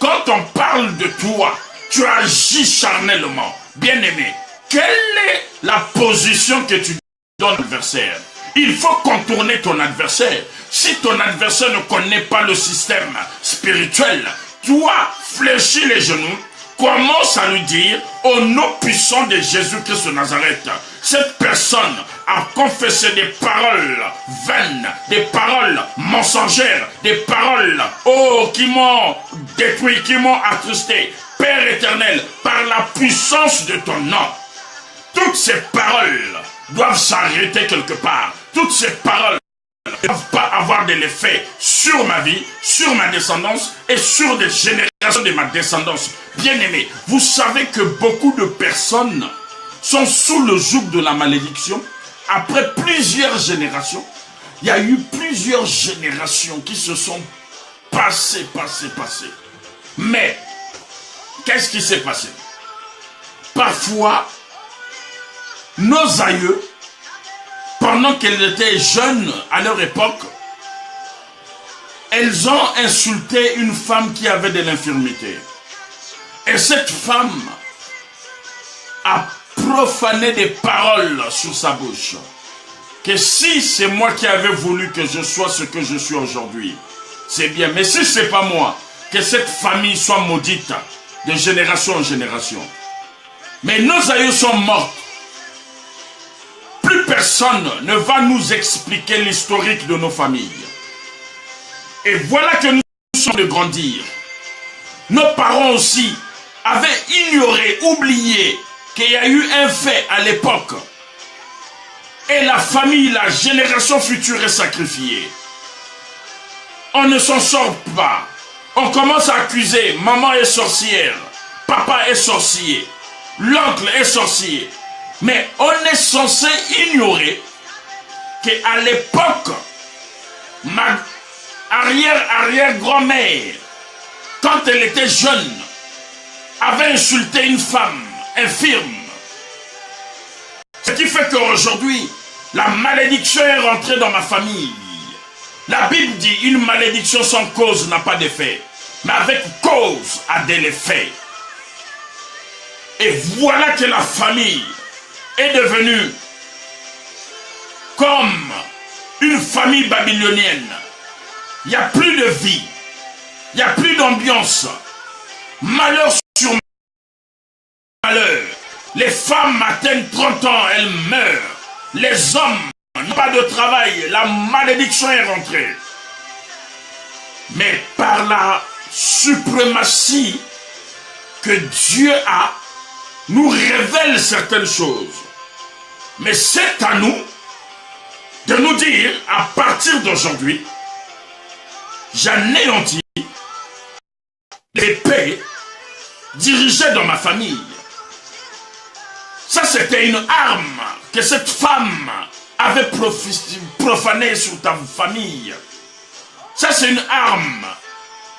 quand on parle de toi, tu agis charnellement. Bien-aimé, quelle est la position que tu donnes à l'adversaire? Il faut contourner ton adversaire. Si ton adversaire ne connaît pas le système spirituel, toi, fléchis les genoux, commence à lui dire, au nom puissant de Jésus-Christ de Nazareth, cette personne a confessé des paroles vaines, des paroles mensongères, des paroles, qui m'ont détruit, qui m'ont attristé. Père éternel, par la puissance de ton nom, toutes ces paroles doivent s'arrêter quelque part. Toutes ces paroles ne doivent pas avoir de l'effet sur ma vie, sur ma descendance et sur des générations de ma descendance. Bien-aimés, vous savez que beaucoup de personnes sont sous le joug de la malédiction. Après plusieurs générations, il y a eu plusieurs générations qui se sont passées. Mais, qu'est-ce qui s'est passé? Parfois, nos aïeux, pendant qu'elles étaient jeunes à leur époque, elles ont insulté une femme qui avait de l'infirmité. Et cette femme a profané des paroles sur sa bouche. Que si c'est moi qui avais voulu que je sois ce que je suis aujourd'hui, c'est bien. Mais si c'est pas moi, que cette famille soit maudite de génération en génération. Mais nos aïeux sont morts. Plus personne ne va nous expliquer l'historique de nos familles. Et voilà que nous sommes de grandir. Nos parents aussi avaient ignoré, oublié qu'il y a eu un fait à l'époque. Et la famille, la génération future est sacrifiée. On ne s'en sort pas. On commence à accuser, maman est sorcière, papa est sorcier, l'oncle est sorcier. Mais on est censé ignorer qu'à l'époque, ma arrière-arrière-grand-mère, quand elle était jeune, avait insulté une femme infirme. Ce qui fait qu'aujourd'hui, la malédiction est rentrée dans ma famille. La Bible dit, une malédiction sans cause n'a pas d'effet, mais avec cause a de l'effet. Et voilà que la famille est devenue comme une famille babylonienne. Il n'y a plus de vie, il n'y a plus d'ambiance. Malheur sur malheur. Les femmes atteignent 30 ans, elles meurent. Les hommes n'ont pas de travail, la malédiction est rentrée. Mais par la suprématie que Dieu a, nous révèle certaines choses. Mais c'est à nous de nous dire, à partir d'aujourd'hui, j'anéantis l'épée dirigée dans ma famille. Ça, c'était une arme que cette femme avait profanée sur ta famille. Ça, c'est une arme.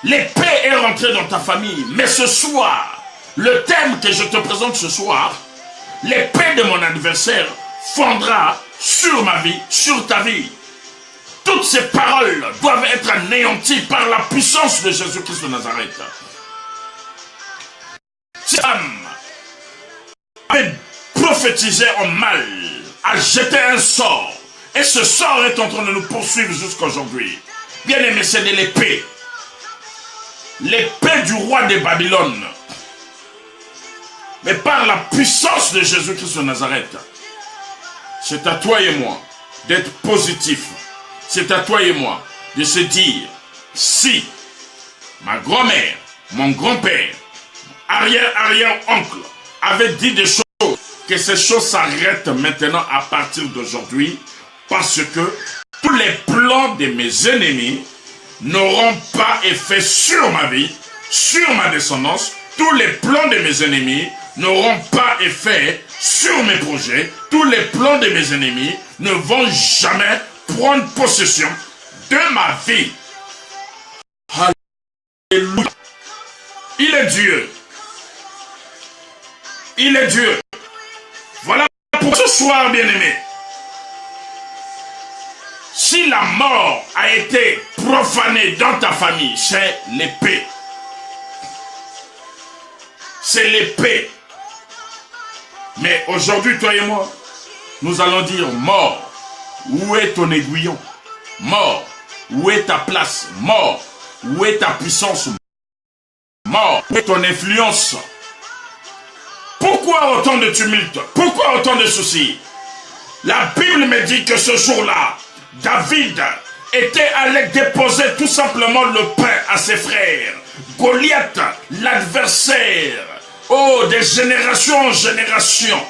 L'épée est rentrée dans ta famille. Mais ce soir, le thème que je te présente ce soir, l'épée de mon adversaire fondra sur ma vie, sur ta vie. Toutes ces paroles doivent être anéanties par la puissance de Jésus-Christ de Nazareth. Cette femme avait prophétisé en mal, a jeté un sort, et ce sort est en train de nous poursuivre jusqu'à aujourd'hui. Bien aimé, c'est de l'épée. L'épée du roi de Babylone. Mais par la puissance de Jésus-Christ de Nazareth, c'est à toi et moi d'être positif. C'est à toi et moi de se dire, si ma grand-mère, mon grand-père, arrière-arrière-oncle avait dit des choses, que ces choses s'arrêtent maintenant à partir d'aujourd'hui, parce que tous les plans de mes ennemis n'auront pas effet sur ma vie, sur ma descendance. Tous les plans de mes ennemis n'auront pas effet sur mes projets. Tous les plans de mes ennemis ne vont jamais prendre possession de ma vie. Alléluia. Il est Dieu. Il est Dieu. Voilà pour ce soir, bien-aimé. Si la mort a été profanée dans ta famille, c'est l'épée. C'est l'épée. Mais aujourd'hui, toi et moi, nous allons dire, mort, où est ton aiguillon? Mort, où est ta place? Mort, où est ta puissance? Mort, où est ton influence? Pourquoi autant de tumulte? Pourquoi autant de soucis? La Bible me dit que ce jour-là, David était allé déposer tout simplement le pain à ses frères. Goliath, l'adversaire, oh, des générations en génération.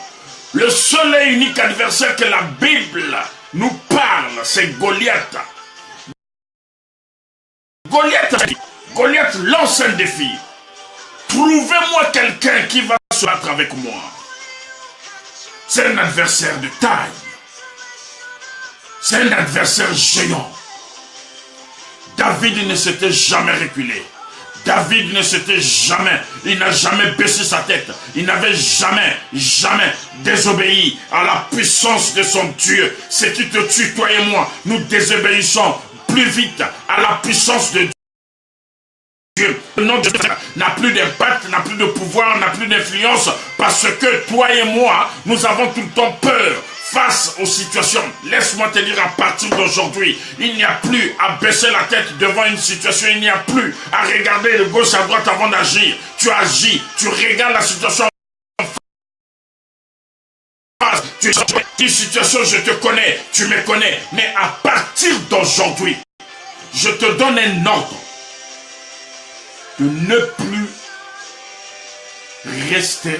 Le seul et unique adversaire que la Bible nous parle, c'est Goliath. Goliath lance un défi. Trouvez-moi quelqu'un qui va se battre avec moi. C'est un adversaire de taille. C'est un adversaire géant. David ne s'était jamais reculé. David ne s'était jamais, il n'a jamais baissé sa tête. Il n'avait jamais désobéi à la puissance de son Dieu. Ce qui te tue, toi et moi, nous désobéissons plus vite à la puissance de Dieu. Le nom de Dieu n'a plus d'impact, n'a plus de pouvoir, n'a plus d'influence, parce que toi et moi, nous avons tout le temps peur face aux situations. Laisse-moi te dire, à partir d'aujourd'hui, il n'y a plus à baisser la tête devant une situation, il n'y a plus à regarder de gauche à droite avant d'agir. Tu agis, tu regardes la situation. Une situation, je te connais, tu me connais, mais à partir d'aujourd'hui, je te donne un ordre de ne plus rester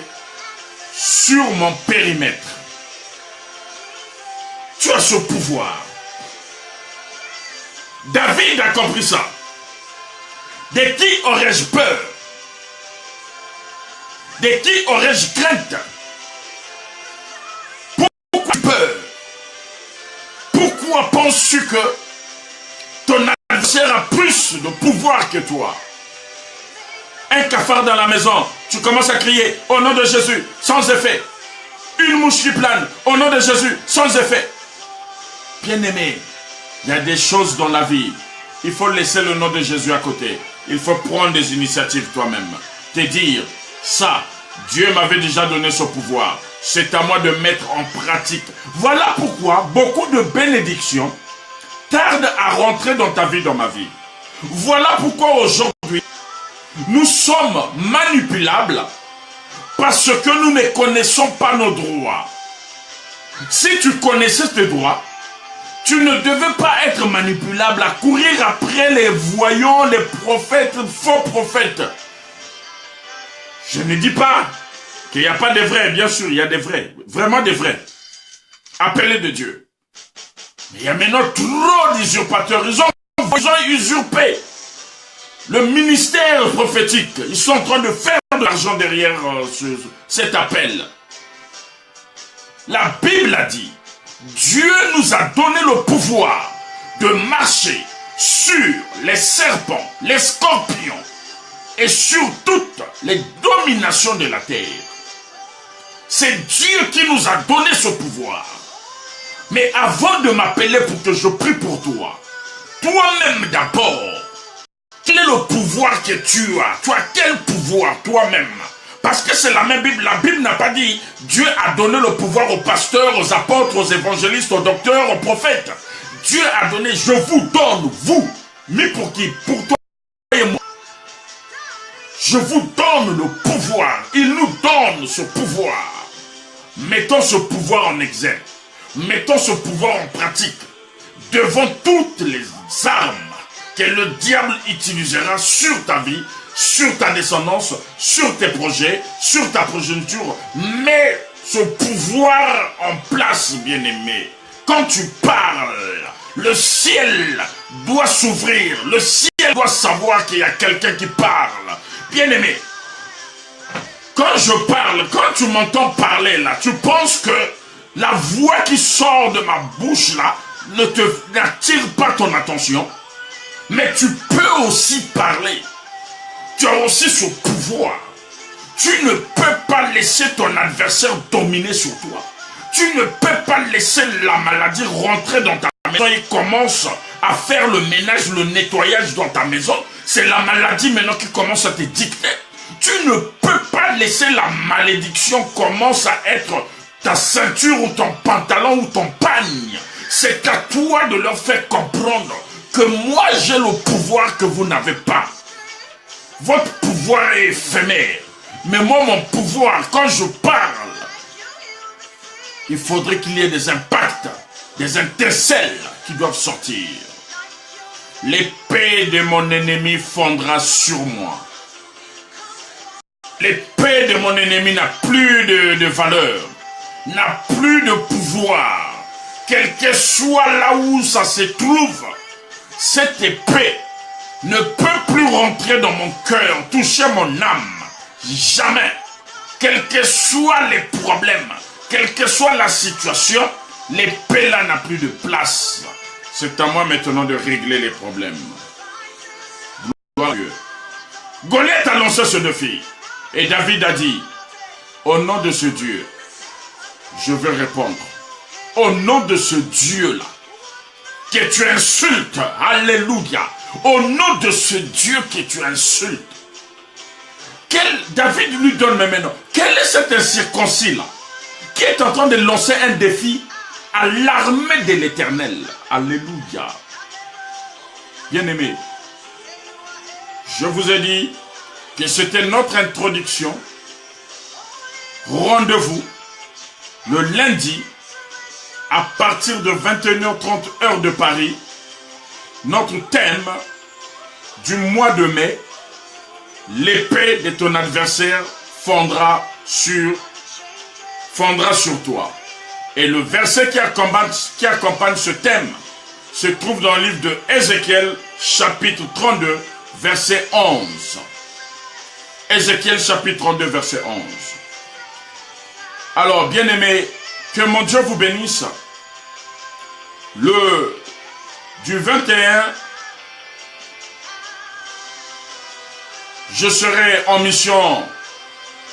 sur mon périmètre. Tu as ce pouvoir. David a compris ça. De qui aurais-je peur? De qui aurais-je crainte? Pourquoi peur? Pourquoi penses-tu que ton adversaire a plus de pouvoir que toi? Un cafard dans la maison, tu commences à crier au nom de Jésus, sans effet. Une mouche qui plane, au nom de Jésus, sans effet. Bien-aimé, il y a des choses dans la vie. Il faut laisser le nom de Jésus à côté. Il faut prendre des initiatives toi-même. Te dire, ça, Dieu m'avait déjà donné ce pouvoir. C'est à moi de mettre en pratique. Voilà pourquoi beaucoup de bénédictions tardent à rentrer dans ta vie, dans ma vie. Voilà pourquoi aujourd'hui, nous sommes manipulables parce que nous ne connaissons pas nos droits. Si tu connaissais tes droits, tu ne devais pas être manipulable à courir après les voyants, les prophètes, faux prophètes. Je ne dis pas qu'il n'y a pas de vrais, bien sûr, il y a des vrais, vraiment des vrais, appelés de Dieu. Mais il y a maintenant trop d'usurpateurs, ils ont usurpé le ministère prophétique. Ils sont en train de faire de l'argent derrière cet appel. La Bible a dit, Dieu nous a donné le pouvoir de marcher sur les serpents, les scorpions et sur toutes les dominations de la terre. C'est Dieu qui nous a donné ce pouvoir. Mais avant de m'appeler pour que je prie pour toi, toi-même d'abord, quel est le pouvoir que tu as? Tu as quel pouvoir toi-même? Parce que c'est la même Bible. La Bible n'a pas dit Dieu a donné le pouvoir aux pasteurs, aux apôtres, aux évangélistes, aux docteurs, aux prophètes. Dieu a donné, je vous donne, vous. Mais pour qui? Pour toi et moi. Je vous donne le pouvoir. Il nous donne ce pouvoir. Mettons ce pouvoir en exergue. Mettons ce pouvoir en pratique. Devant toutes les armes que le diable utilisera sur ta vie, sur ta descendance, sur tes projets, sur ta progéniture. Mets ce pouvoir en place, bien-aimé. Quand tu parles, le ciel doit s'ouvrir. Le ciel doit savoir qu'il y a quelqu'un qui parle. Bien-aimé, quand je parle, quand tu m'entends parler là, tu penses que la voix qui sort de ma bouche là n'attire pas ton attention? Mais tu peux aussi parler. Tu as aussi ce pouvoir. Tu ne peux pas laisser ton adversaire dominer sur toi. Tu ne peux pas laisser la maladie rentrer dans ta maison et commence à faire le ménage, le nettoyage dans ta maison. C'est la maladie maintenant qui commence à te dicter. Tu ne peux pas laisser la malédiction commencer à être ta ceinture ou ton pantalon ou ton pagne. C'est à toi de leur faire comprendre que moi j'ai le pouvoir que vous n'avez pas. Votre pouvoir est éphémère. Mais moi, mon pouvoir, quand je parle, il faudrait qu'il y ait des impacts, des étincelles qui doivent sortir. L'épée de mon ennemi fondra sur moi. L'épée de mon ennemi n'a plus de valeur, n'a plus de pouvoir. Quel que soit là où ça se trouve, cette épée ne peut plus rentrer dans mon cœur, toucher mon âme. Jamais. Quels que soient les problèmes, quelle que soit la situation, l'épée là n'a plus de place. C'est à moi maintenant de régler les problèmes. Gloire à Dieu. Goliath a lancé ce défi. Et David a dit, au nom de ce Dieu, je veux répondre. Au nom de ce Dieu-là, que tu insultes, alléluia. Au nom de ce Dieu que tu insultes. David lui donne maintenant, quel est cet incirconcis-là qui est en train de lancer un défi à l'armée de l'Éternel? Alléluia. Bien-aimés, je vous ai dit que c'était notre introduction. Rendez-vous le lundi à partir de 21h30 heure de Paris. Notre thème du mois de mai, l'épée de ton adversaire fondra sur toi. Et le verset qui accompagne ce thème se trouve dans le livre de Ézéchiel, chapitre 32, verset 11. Ézéchiel, chapitre 32, verset 11. Alors, bien-aimés, que mon Dieu vous bénisse. Du 21, je serai en mission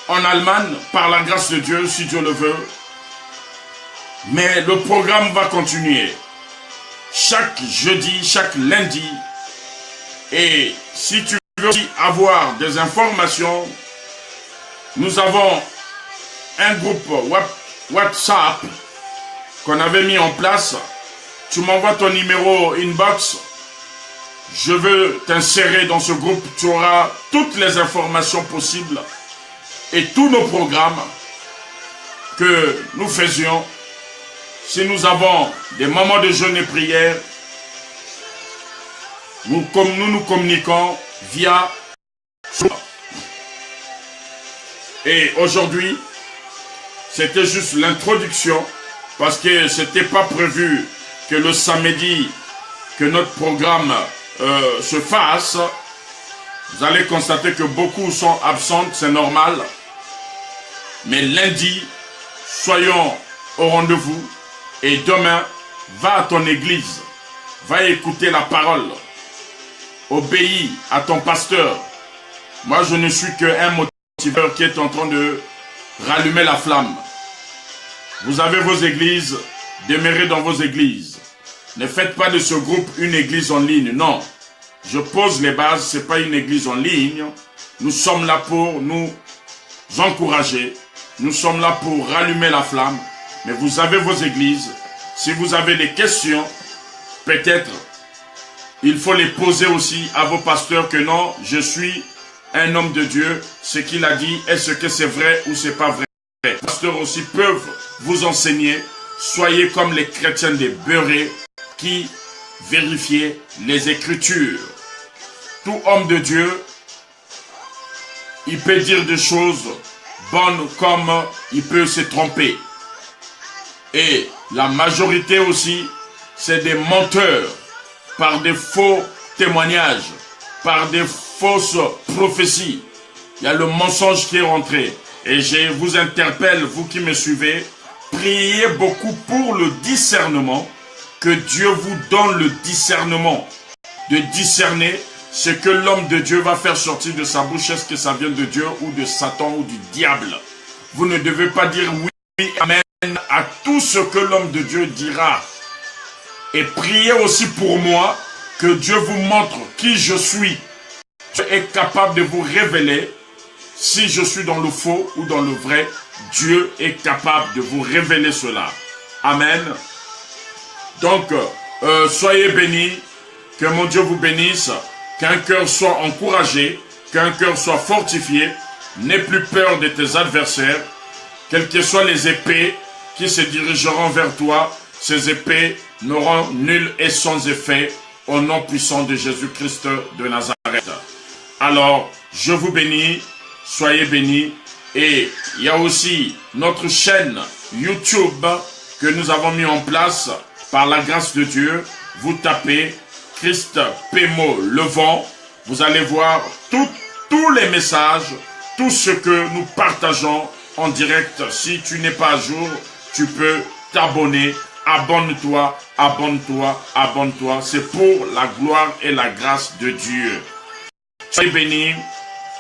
en Allemagne, par la grâce de Dieu, si Dieu le veut. Mais le programme va continuer. Chaque jeudi, chaque lundi. Et si tu veux aussi avoir des informations, nous avons un groupe WhatsApp qu'on avait mis en place. Tu m'envoies ton numéro inbox. Je veux t'insérer dans ce groupe. Tu auras toutes les informations possibles et tous nos programmes que nous faisions. Si nous avons des moments de jeûne et prière, nous communiquons via. Et aujourd'hui, c'était juste l'introduction parce que c'était pas prévu que le samedi que notre programme se fasse. Vous allez constater que beaucoup sont absents, c'est normal. Mais lundi, soyons au rendez-vous. Et demain, va à ton église. Va écouter la parole. Obéis à ton pasteur. Moi, je ne suis qu'un motiveur qui est en train de rallumer la flamme. Vous avez vos églises, demeurez dans vos églises. Ne faites pas de ce groupe une église en ligne, non. Je pose les bases, ce n'est pas une église en ligne. Nous sommes là pour nous encourager. Nous sommes là pour rallumer la flamme. Mais vous avez vos églises. Si vous avez des questions, peut-être il faut les poser aussi à vos pasteurs que non, je suis un homme de Dieu. Ce qu'il a dit, est-ce que c'est vrai ou c'est pas vrai? Les pasteurs aussi peuvent vous enseigner. Soyez comme les chrétiens des beurrés qui vérifient les Écritures. Tout homme de Dieu, il peut dire des choses bonnes comme il peut se tromper. Et la majorité aussi, c'est des menteurs par des faux témoignages, par des fausses prophéties. Il y a le mensonge qui est rentré. Et je vous interpelle, vous qui me suivez, priez beaucoup pour le discernement, que Dieu vous donne le discernement, de discerner ce que l'homme de Dieu va faire sortir de sa bouche, est-ce que ça vient de Dieu ou de Satan ou du diable. Vous ne devez pas dire oui, amen à tout ce que l'homme de Dieu dira. Et priez aussi pour moi, que Dieu vous montre qui je suis. Dieu est capable de vous révéler si je suis dans le faux ou dans le vrai. Dieu est capable de vous révéler cela. Amen. Donc, soyez bénis, que mon Dieu vous bénisse, qu'un cœur soit encouragé, qu'un cœur soit fortifié, n'aie plus peur de tes adversaires, quelles que soient les épées qui se dirigeront vers toi, ces épées n'auront nul et sans effet au nom puissant de Jésus-Christ de Nazareth. Alors, je vous bénis, soyez bénis, et il y a aussi notre chaîne YouTube que nous avons mis en place par la grâce de Dieu. Vous tapez Christ Pémo Levant, vous allez voir tous les messages, tout ce que nous partageons en direct. Si tu n'es pas à jour, tu peux t'abonner. Abonne-toi, abonne-toi, abonne-toi. C'est pour la gloire et la grâce de Dieu. Soyez bénis.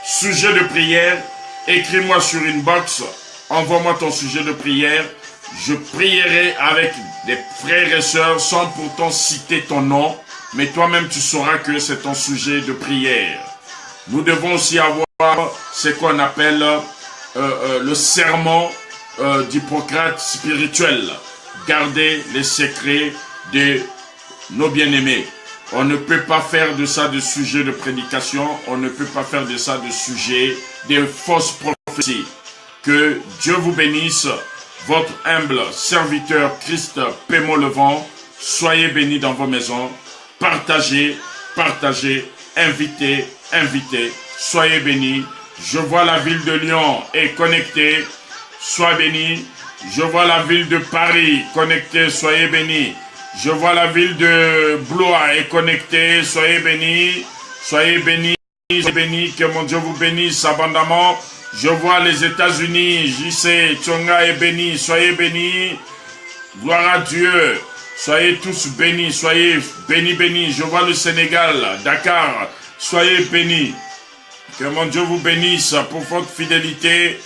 Sujet de prière, écris-moi sur inbox. Envoie-moi ton sujet de prière. Je prierai avec des frères et sœurs sans pourtant citer ton nom. Mais toi-même, tu sauras que c'est ton sujet de prière. Nous devons aussi avoir ce qu'on appelle le serment d'Hippocrate spirituel. Garder les secrets de nos bien-aimés. On ne peut pas faire de ça de sujet de prédication. On ne peut pas faire de ça de sujet de fausses prophéties. Que Dieu vous bénisse. Votre humble serviteur Christ Pémo Levant. Soyez bénis dans vos maisons. Partagez, partagez, invitez, invitez. Soyez bénis. Je vois la ville de Lyon est connectée. Soyez bénis. Je vois la ville de Paris connectée. Soyez bénis. Je vois la ville de Blois est connectée. Soyez bénis. Soyez bénis. Soyez bénis. Que mon Dieu vous bénisse abondamment. Je vois les États-Unis. JC Tsonga est béni. Soyez bénis. Gloire à Dieu. Soyez tous bénis. Soyez bénis, bénis. Je vois le Sénégal, Dakar. Soyez bénis. Que mon Dieu vous bénisse pour votre fidélité.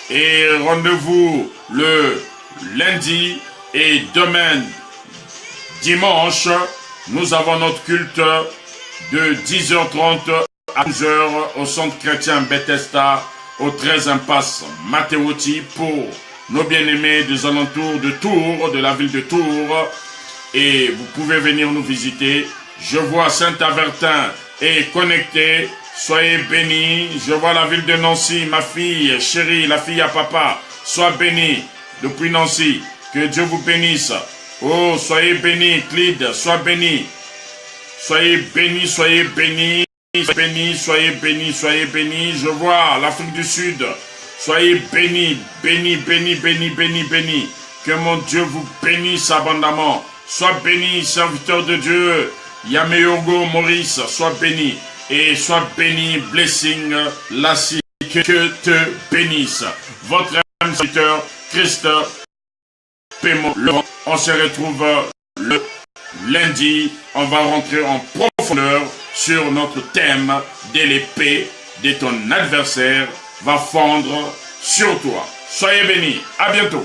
Et rendez-vous le lundi et demain, dimanche, nous avons notre culte de 10h30 à 12h au centre chrétien Bethesda, au 13 impasse Matteotti, pour nos bien-aimés des alentours de Tours, de la ville de Tours. Et vous pouvez venir nous visiter. Je vois Saint-Avertin est connecté. Soyez bénis. Je vois la ville de Nancy, ma fille chérie, la fille à papa. Sois bénie depuis Nancy. Que Dieu vous bénisse. Oh, soyez bénis, Clyde, sois béni. Soyez bénis, soyez bénis. Soyez bénis, soyez bénis, soyez bénis. Je vois l'Afrique du Sud. Soyez bénis, bénis, bénis, bénis, bénis, bénis. Que mon Dieu vous bénisse abondamment. Sois béni, serviteur de Dieu. Yameyogo Maurice, sois béni. Et sois béni, blessing, Lassie, que te bénisse. Votre serviteur, Christ Pémo. On se retrouve le lundi. On va rentrer en profondeur sur notre thème de l'épée de ton adversaire va fondre sur toi. Soyez bénis. À bientôt.